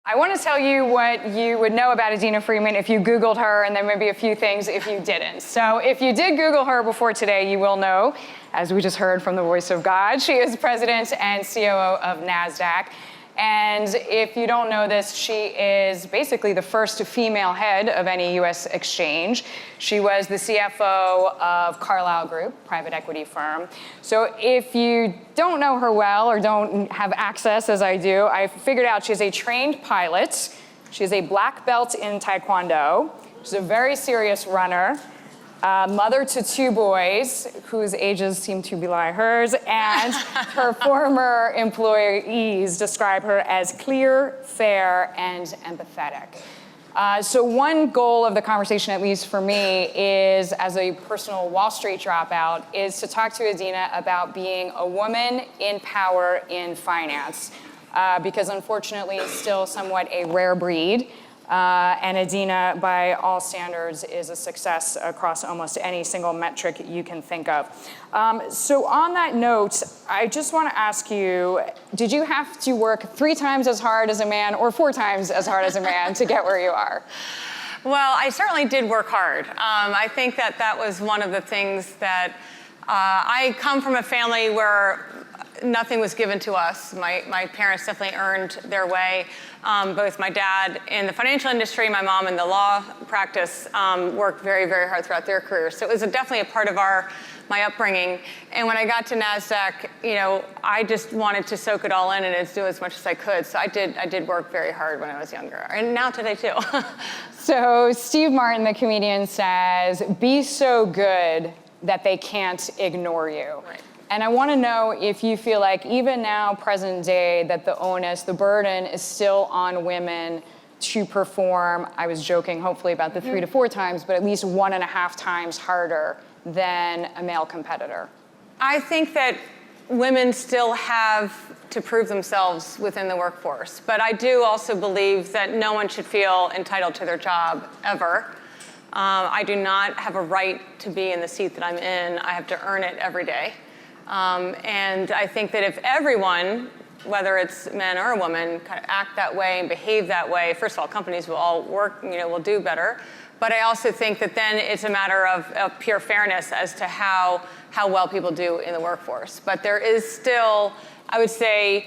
I want to tell you what you would know about Adena Friedman if you Googled her, and then maybe a few things if you didn't. So if you did Google her before today, you will know, as we just heard from the voice of God, she is president and COO of NASDAQ. And if you don't know this, she is basically the first female head of any US exchange. She was the CFO of Carlyle Group, private equity firm. So if you don't know her well or don't have access as I do, I figured out she's a trained pilot. She's a black belt in Taekwondo. She's a very serious runner. Mother to two boys whose ages seem to belie hers, and her former employees describe her as clear, fair, and empathetic. So one goal of the conversation, at least for me, is, as a personal Wall Street dropout, is to talk to Adena about being a woman in power in finance, because unfortunately it's still somewhat a rare breed. And Adena, by all standards, is a success across almost any single metric you can think of. So on that note, I just want to ask you, did you have to work 3 times as hard as a man or 4 times as hard as a man to get where you are? Well, I certainly did work hard. I think that was one of the things that I come from a family where nothing was given to us. My parents definitely earned their way. Both my dad in the financial industry, my mom in the law practice, worked very, very hard throughout their careers. So it was definitely a part of my upbringing. And when I got to NASDAQ, I just wanted to soak it all in and do as much as I could. So I did work very hard when I was younger, and now today too. So Steve Martin, the comedian, says, "Be so good that they can't ignore you." Right. And I want to know if you feel like even now, present day, that the onus, the burden is still on women to perform, I was joking hopefully about the 3 to 4 times, but at least 1.5 times harder than a male competitor. I think that women still have to prove themselves within the workforce. But I do also believe that no one should feel entitled to their job ever. I do not have a right to be in the seat that I'm in. I have to earn it every day. And I think that if everyone, whether it's men or a woman, kind of act that way and behave that way, first of all, companies will all work, will do better. But I also think that then it's a matter of pure fairness as to how well people do in the workforce. But there is still, I would say,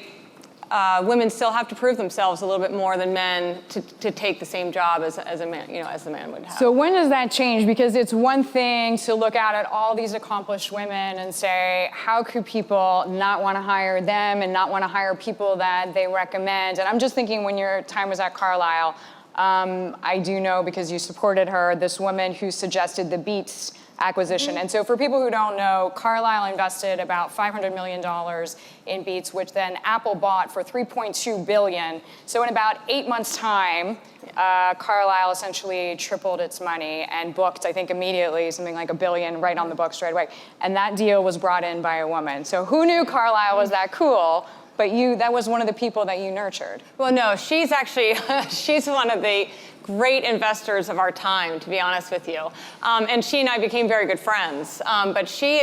women still have to prove themselves a little bit more than men to take the same job as a man, as the man would have. So when does that change? Because it's one thing to look out at all these accomplished women and say, how could people not want to hire them and not want to hire people that they recommend? And I'm just thinking, when your time was at Carlyle, I do know, because you supported her, this woman who suggested the Beats acquisition. And so for people who don't know, Carlyle invested about $500 million in Beats, which then Apple bought for $3.2 billion. So in about 8 months' time, Carlyle essentially tripled its money and booked, I think immediately, something like $1 billion right on the books right away. And that deal was brought in by a woman. So who knew Carlyle was that cool? But that was one of the people that you nurtured. Well, no, she's actually, she's one of the great investors of our time, to be honest with you. And she and I became very good friends. But she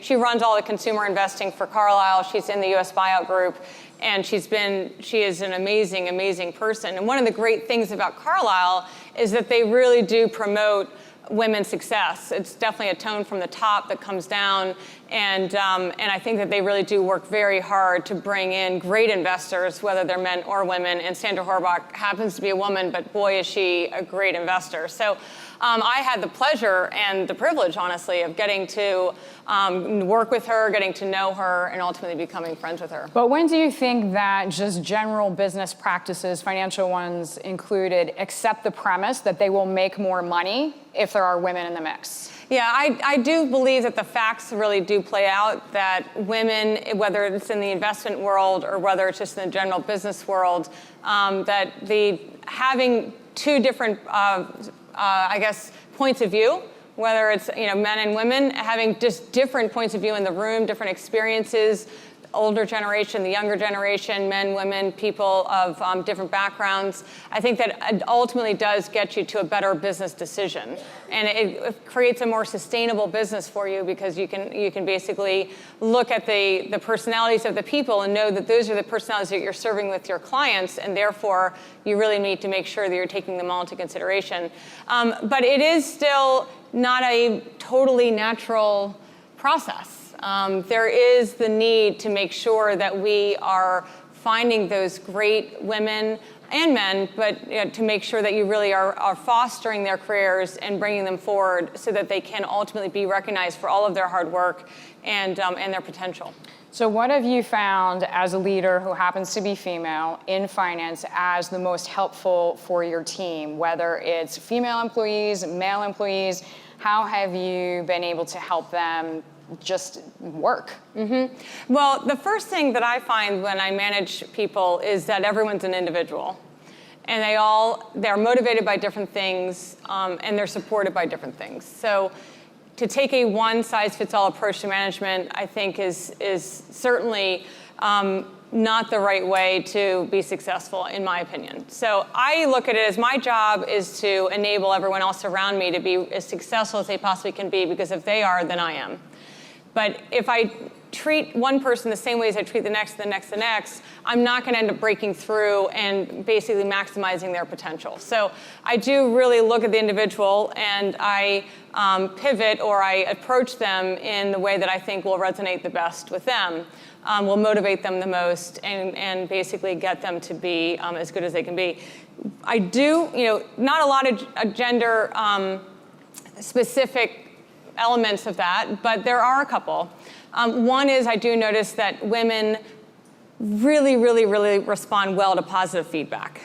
runs all the consumer investing for Carlyle. She's in the US buyout group. And she is an amazing, amazing person. And one of the great things about Carlyle is that they really do promote women's success. It's definitely a tone from the top that comes down, and I think that they really do work very hard to bring in great investors, whether they're men or women, and Sandra Horbach happens to be a woman, but boy, is she a great investor. So I had the pleasure and the privilege, honestly, of getting to work with her, getting to know her, and ultimately becoming friends with her. But when do you think that just general business practices, financial ones included, accept the premise that they will make more money if there are women in the mix? Yeah, I do believe that the facts really do play out, that women, whether it's in the investment world or whether it's just in the general business world, that having 2 different, I guess, points of view, whether it's men and women, having just different points of view in the room, different experiences, older generation, the younger generation, men, women, people of different backgrounds. I think that it ultimately does get you to a better business decision. And it creates a more sustainable business for you because you can basically look at the personalities of the people and know that those are the personalities that you're serving with your clients, and therefore you really need to make sure that you're taking them all into consideration. But it is still not a totally natural process. There is the need to make sure that we are finding those great women and men, but to make sure that you really are fostering their careers and bringing them forward so that they can ultimately be recognized for all of their hard work and their potential. So what have you found as a leader who happens to be female in finance as the most helpful for your team, whether it's female employees, male employees? How have you been able to help them just work? Mm-hmm. Well, the first thing that I find when I manage people is that everyone's an individual. And they're motivated by different things, and they're supported by different things. So to take a one-size-fits-all approach to management, I think is certainly not the right way to be successful, in my opinion. So I look at it as my job is to enable everyone else around me to be as successful as they possibly can be, because if they are, then I am. But if I treat one person the same way as I treat the next, the next, the next, I'm not going to end up breaking through and basically maximizing their potential. So I do really look at the individual, and I pivot or I approach them in the way that I think will resonate the best with them, will motivate them the most, and basically get them to be as good as they can be. I do, not a lot of gender specific elements of that, but there are a couple. One is I do notice that women really, really, really respond well to positive feedback.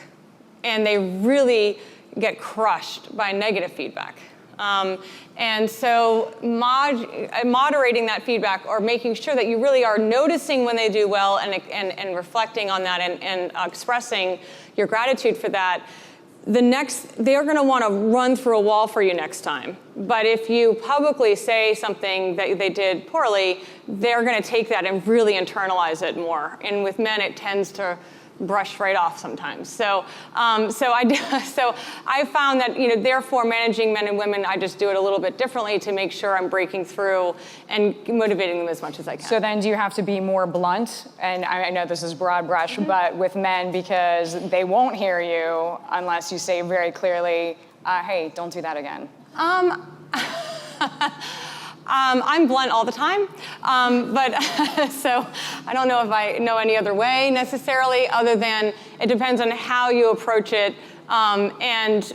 And they really get crushed by negative feedback. And so moderating that feedback, or making sure that you really are noticing when they do well and reflecting on that and expressing your gratitude for that, they're going to want to run through a wall for you next time. But if you publicly say something that they did poorly, they're going to take that and really internalize it more. And with men, it tends to brush right off sometimes. So I found that, therefore managing men and women, I just do it a little bit differently to make sure I'm breaking through and motivating them as much as I can. So then do you have to be more blunt? And I know this is broad brush, mm-hmm. but with men, because they won't hear you unless you say very clearly, hey, don't do that again. I'm blunt all the time, but so I don't know if I know any other way necessarily, other than it depends on how you approach it and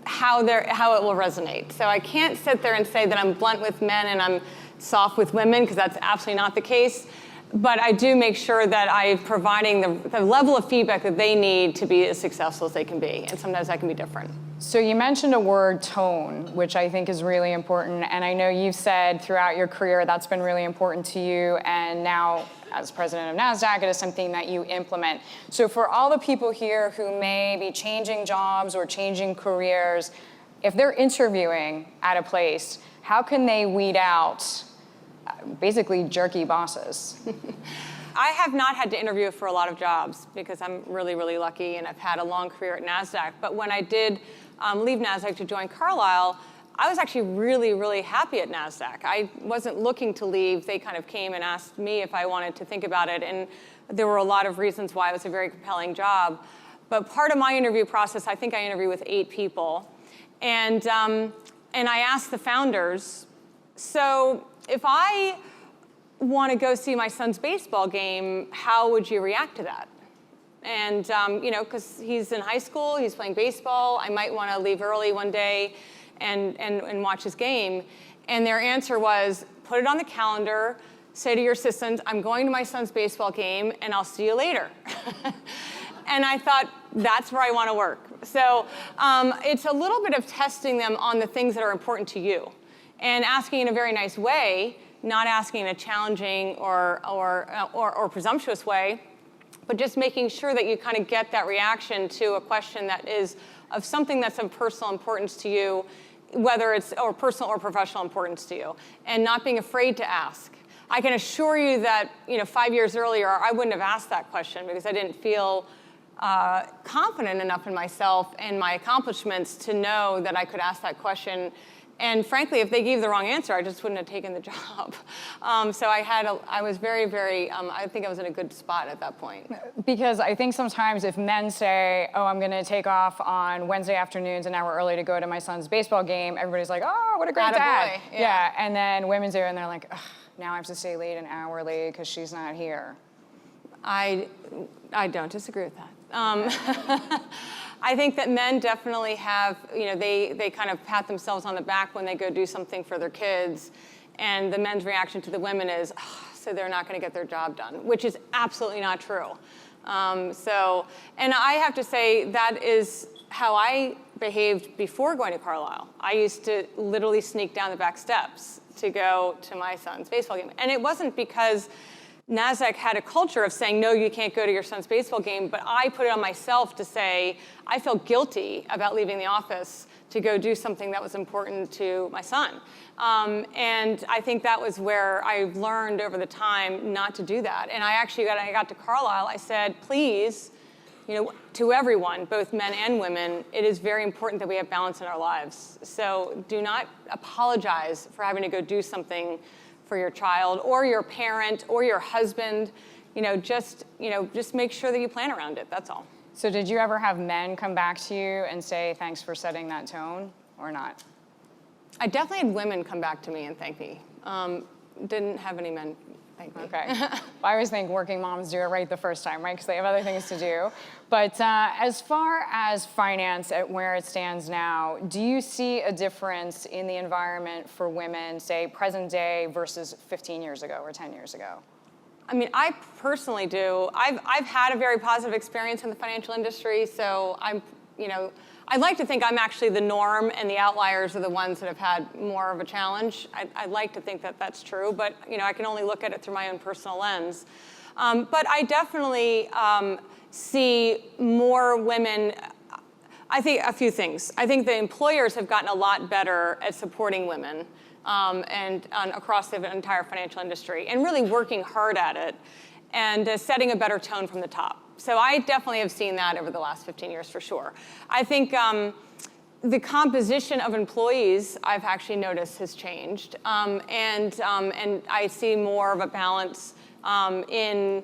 how it will resonate. So I can't sit there and say that I'm blunt with men and I'm soft with women, because that's absolutely not the case. But I do make sure that I'm providing the level of feedback that they need to be as successful as they can be, and sometimes that can be different. So you mentioned a word, tone, which I think is really important, and I know you've said throughout your career that's been really important to you, and now as president of NASDAQ, it is something that you implement. So for all the people here who may be changing jobs or changing careers, if they're interviewing at a place, how can they weed out basically jerky bosses? I have not had to interview for a lot of jobs because I'm really, really lucky, and I've had a long career at NASDAQ. But when I did leave NASDAQ to join Carlyle, I was actually really, really happy at NASDAQ. I wasn't looking to leave. They kind of came and asked me if I wanted to think about it, and there were a lot of reasons why it was a very compelling job. But part of my interview process, I think I interviewed with 8 people, and I asked the founders, so if I want to go see my son's baseball game, how would you react to that? And, because he's in high school, he's playing baseball, I might want to leave early one day and watch his game. And their answer was, put it on the calendar, say to your assistant, I'm going to my son's baseball game, and I'll see you later. And I thought, that's where I want to work. So it's a little bit of testing them on the things that are important to you, and asking in a very nice way, not asking in a challenging or presumptuous way, but just making sure that you kind of get that reaction to a question that is of something that's of personal importance to you, whether it's or personal or professional importance to you, and not being afraid to ask. I can assure you that 5 years earlier, I wouldn't have asked that question because I didn't feel confident enough in myself and my accomplishments to know that I could ask that question. And frankly, if they gave the wrong answer, I just wouldn't have taken the job. So I was very, very, I think I was in a good spot at that point. Because I think sometimes if men say, oh, I'm going to take off on Wednesday afternoons an hour early to go to my son's baseball game, everybody's like, oh, what a great dad. Yeah. And then women do, and they're like, ugh, now I have to stay late an hour late because she's not here. I don't disagree with that. I think that men definitely have, they kind of pat themselves on the back when they go do something for their kids, and the men's reaction to the women is, oh, so they're not going to get their job done, which is absolutely not true. And I have to say that is how I behaved before going to Carlisle. I used to literally sneak down the back steps to go to my son's baseball game, and it wasn't because NASDAQ had a culture of saying, no, you can't go to your son's baseball game, but I put it on myself to say, I felt guilty about leaving the office to go do something that was important to my son. And I think that was where I learned over the time not to do that. And I got to Carlisle, I said, please, to everyone, both men and women, it is very important that we have balance in our lives. So do not apologize for having to go do something for your child or your parent or your husband. Just make sure that you plan around it, that's all. So did you ever have men come back to you and say, thanks for setting that tone, or not? I definitely had women come back to me and thank me. Didn't have any men thank me. Okay. Well, I always think working moms do it right the first time, right? Because they have other things to do. But as far as finance at where it stands now, do you see a difference in the environment for women, say, present day versus 15 years ago or 10 years ago? I mean, I personally do. I've had a very positive experience in the financial industry, so I'd like to think I'm actually the norm and the outliers are the ones that have had more of a challenge. I'd like to think that that's true, but I can only look at it through my own personal lens. But I definitely see more women. I think a few things. I think the employers have gotten a lot better at supporting women and across the entire financial industry and really working hard at it and setting a better tone from the top. So I definitely have seen that over the last 15 years for sure. I think the composition of employees I've actually noticed has changed. And I see more of a balance in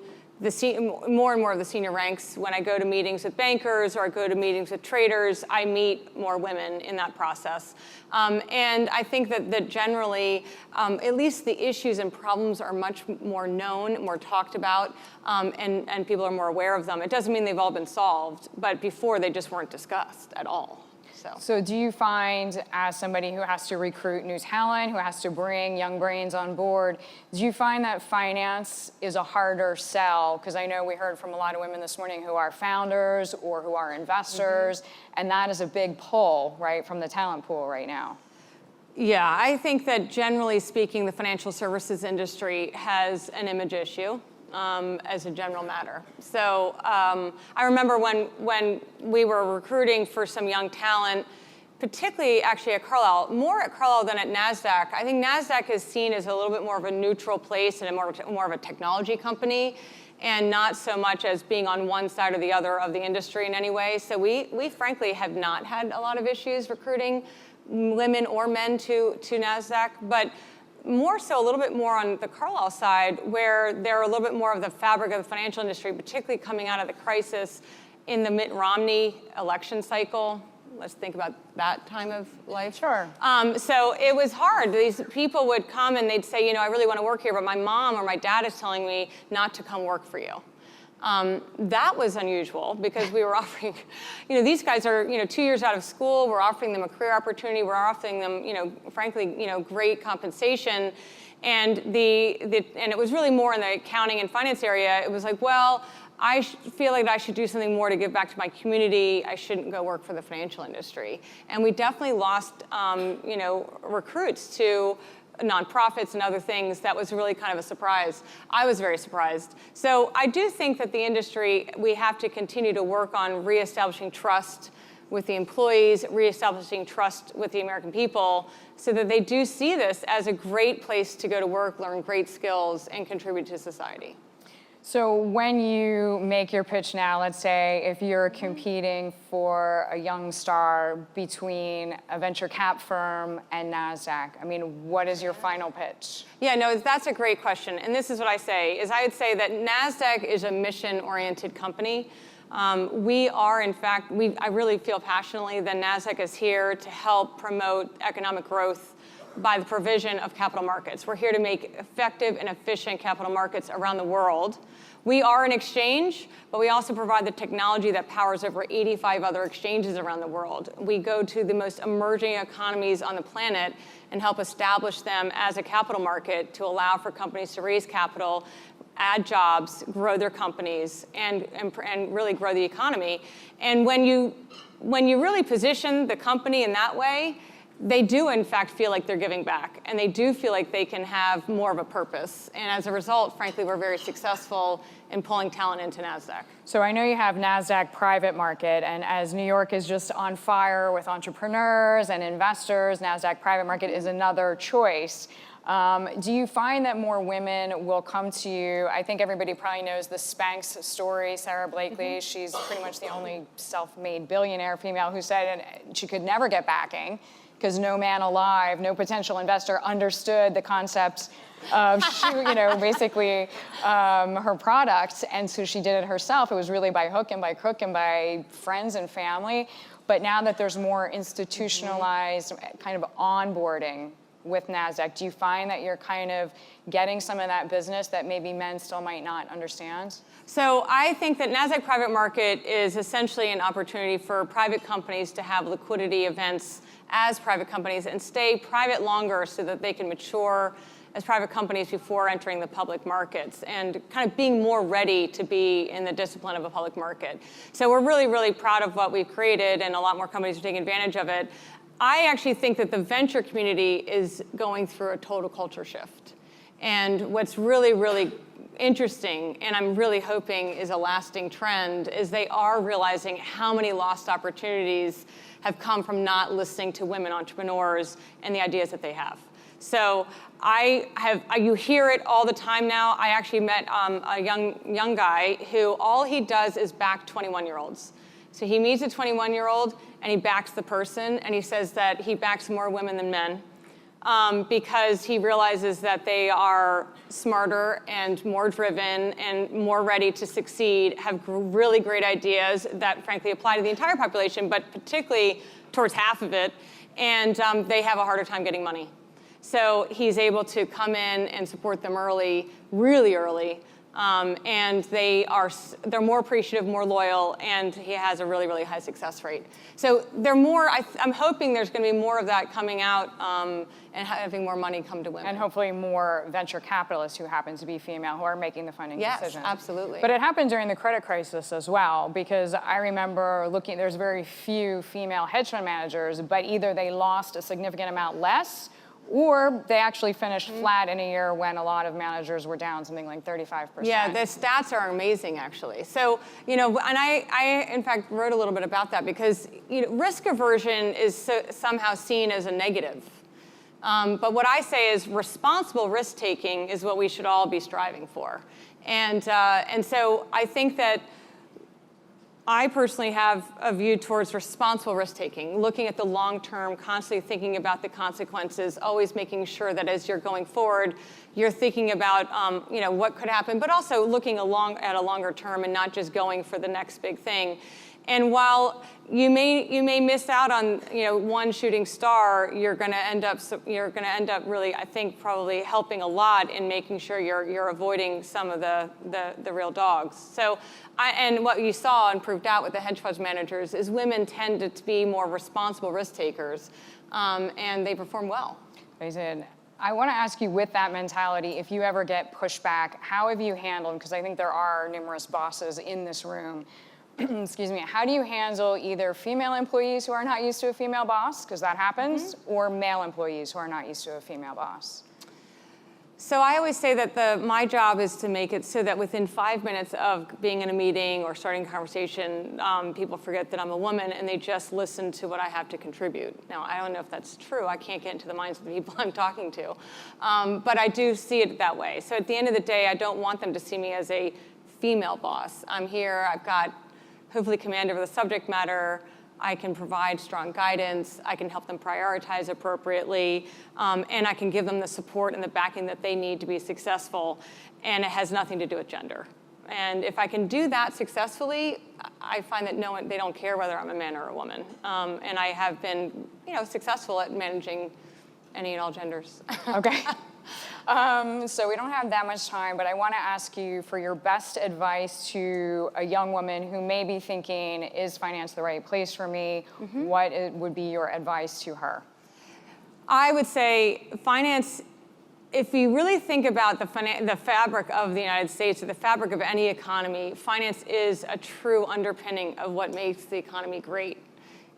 more and more of the senior ranks. When I go to meetings with bankers or I go to meetings with traders, I meet more women in that process. And I think that generally, at least the issues and problems are much more known, more talked about, and people are more aware of them. It doesn't mean they've all been solved, but before they just weren't discussed at all. So do you find, as somebody who has to recruit new talent, who has to bring young brains on board, do you find that finance is a harder sell? Because I know we heard from a lot of women this morning who are founders or who are investors, and that is a big pull, right, from the talent pool right now. Yeah, I think that generally speaking, the financial services industry has an image issue. As a general matter. So I remember when we were recruiting for some young talent, particularly actually at Carlisle, more at Carlisle than at NASDAQ. I think NASDAQ is seen as a little bit more of a neutral place and more of a technology company, and not so much as being on one side or the other of the industry in any way. So we frankly have not had a lot of issues recruiting women or men to NASDAQ, but more so a little bit more on the Carlisle side, where they're a little bit more of the fabric of the financial industry, particularly coming out of the crisis in the Mitt Romney election cycle. Let's think about that time of life. Sure. So it was hard. These people would come and they'd say, I really want to work here, but my mom or my dad is telling me not to come work for you. That was unusual because we were offering, these guys are, 2 years out of school. We're offering them a career opportunity. We're offering them, frankly, great compensation. And and it was really more in the accounting and finance area. It was like, well, I feel like I should do something more to give back to my community. I shouldn't go work for the financial industry. And we definitely lost, recruits to nonprofits and other things. That was really kind of a surprise. I was very surprised. So I do think that the industry, we have to continue to work on reestablishing trust with the employees, reestablishing trust with the American people, so that they do see this as a great place to go to work, learn great skills, and contribute to society. So when you make your pitch now, let's say if you're competing for a young star between a venture cap firm and NASDAQ, I mean, what is your final pitch? Yeah, no, that's a great question. And this is what I say, is I would say that NASDAQ is a mission-oriented company. We are, in fact, I really feel passionately that NASDAQ is here to help promote economic growth by the provision of capital markets. We're here to make effective and efficient capital markets around the world. We are an exchange, but we also provide the technology that powers over 85 other exchanges around the world. We go to the most emerging economies on the planet and help establish them as a capital market to allow for companies to raise capital, add jobs, grow their companies, and really grow the economy. And when you really position the company in that way, they do, in fact, feel like they're giving back, and they do feel like they can have more of a purpose. And as a result, frankly, we're very successful in pulling talent into NASDAQ. So I know you have NASDAQ Private Market, and as New York is just on fire with entrepreneurs and investors, NASDAQ Private Market is another choice. Do you find that more women will come to you? I think everybody probably knows the Spanx story, Sarah Blakely. She's pretty much the only self-made billionaire female who said she could never get backing, because no man alive, no potential investor understood the concept of basically her product, and so she did it herself. It was really by hook and by crook and by friends and family. But now that there's more institutionalized kind of onboarding with NASDAQ, do you find that you're kind of getting some of that business that maybe men still might not understand? So I think that NASDAQ Private Market is essentially an opportunity for private companies to have liquidity events as private companies and stay private longer so that they can mature as private companies before entering the public markets and kind of being more ready to be in the discipline of a public market. So we're really, really proud of what we've created, and a lot more companies are taking advantage of it. I actually think that the venture community is going through a total culture shift. And what's really, really interesting, and I'm really hoping is a lasting trend, is they are realizing how many lost opportunities have come from not listening to women entrepreneurs and the ideas that they have. So you hear it all the time now. I actually met a young guy who all he does is back 21-year-olds. So he meets a 21-year-old and he backs the person, and he says that he backs more women than men because he realizes that they are smarter and more driven and more ready to succeed, have really great ideas that frankly apply to the entire population, but particularly towards half of it, and they have a harder time getting money. So he's able to come in and support them early, really early, and they're more appreciative, more loyal, and he has a really, really high success rate. So I'm hoping there's going to be more of that coming out and having more money come to women. And hopefully more venture capitalists who happen to be female who are making the funding decisions. Yes, absolutely. But it happened during the credit crisis as well, because I remember there's very few female hedge fund managers, but either they lost a significant amount less, or they actually finished flat in a year when a lot of managers were down something like 35%. Yeah, the stats are amazing, actually. So, and I in fact wrote a little bit about that because risk aversion is somehow seen as a negative. But what I say is responsible risk taking is what we should all be striving for. And so I think that I personally have a view towards responsible risk-taking, looking at the long term, constantly thinking about the consequences, always making sure that as you're going forward, you're thinking about what could happen, but also looking at a longer term and not just going for the next big thing. And while you may miss out on one shooting star, you're going to end up really, I think, probably helping a lot in making sure you're avoiding some of the real dogs. So, and what you saw and proved out with the hedge fund managers is women tended to be more responsible risk takers, and they perform well. They did. I want to ask you, with that mentality, if you ever get pushback, how have you handled? Because I think there are numerous bosses in this room. Excuse me, how do you handle either female employees who are not used to a female boss, because that happens, or male employees who are not used to a female boss? So I always say that my job is to make it so that within 5 minutes of being in a meeting or starting a conversation, people forget that I'm a woman and they just listen to what I have to contribute. Now, I don't know if that's true. I can't get into the minds of the people I'm talking to. But I do see it that way. So at the end of the day, I don't want them to see me as a female boss. I'm here. I've got hopefully command over the subject matter. I can provide strong guidance, I can help them prioritize appropriately, and I can give them the support and the backing that they need to be successful, and it has nothing to do with gender. And if I can do that successfully, I find that they don't care whether I'm a man or a woman. And I have been, successful at managing any and all genders. Okay. So we don't have that much time, but I want to ask you for your best advice to a young woman who may be thinking, is finance the right place for me? Mm-hmm. What would be your advice to her? I would say finance, if you really think about the fabric of the United States or the fabric of any economy, finance is a true underpinning of what makes the economy great.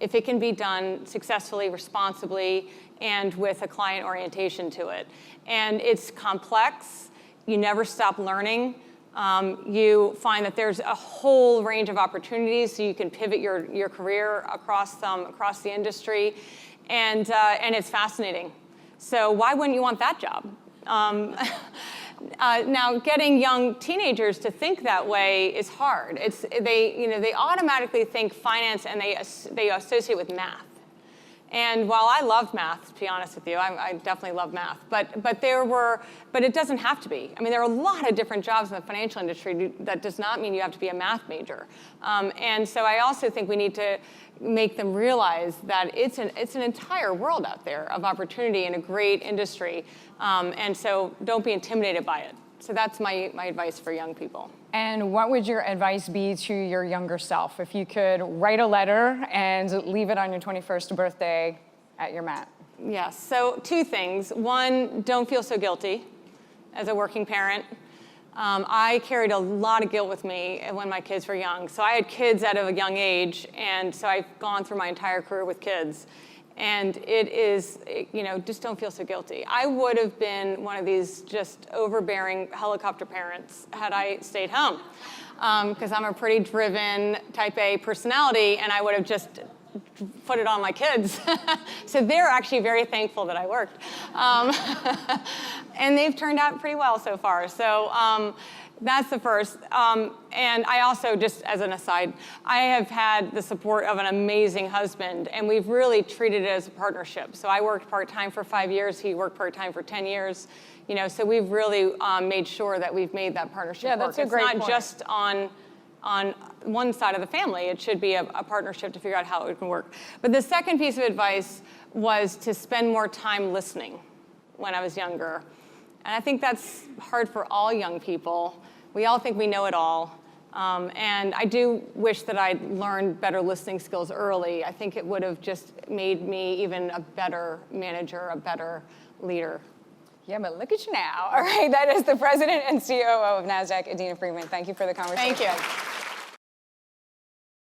If it can be done successfully, responsibly, and with a client orientation to it. And it's complex. You never stop learning. You find that there's a whole range of opportunities, so you can pivot your career across the industry, and it's fascinating. So why wouldn't you want that job? Now, getting young teenagers to think that way is hard. They automatically think finance and they associate with math. And while I love math, to be honest with you, I definitely love math. But it doesn't have to be. I mean, there are a lot of different jobs in the financial industry that does not mean you have to be a math major. And so I also think we need to make them realize that it's an entire world out there of opportunity and a great industry. And so don't be intimidated by it. So that's my advice for young people. And what would your advice be to your younger self if you could write a letter and leave it on your 21st birthday at your mat? Yes, so 2 things. 1, don't feel so guilty as a working parent. I carried a lot of guilt with me when my kids were young. So I had kids out of a young age, and so I've gone through my entire career with kids. And it is, just don't feel so guilty. I would have been one of these just overbearing helicopter parents had I stayed home. Because I'm a pretty driven type A personality, and I would have just put it on my kids. So they're actually very thankful that I worked. And they've turned out pretty well so far. So that's the first. And I also, just as an aside, I have had the support of an amazing husband, and we've really treated it as a partnership. So I worked part-time for 5 years. He worked part-time for 10 years. So we've really made sure that we've made that partnership work. That's a great point. It's not just on one side of the family. It should be a partnership to figure out how it can work. But the second piece of advice was to spend more time listening when I was younger. And I think that's hard for all young people. We all think we know it all. And I do wish that I'd learned better listening skills early. I think it would have just made me even a better manager, a better leader. Yeah, but look at you now. All right, that is the president and COO of NASDAQ, Adena Friedman. Thank you for the conversation. Thank you.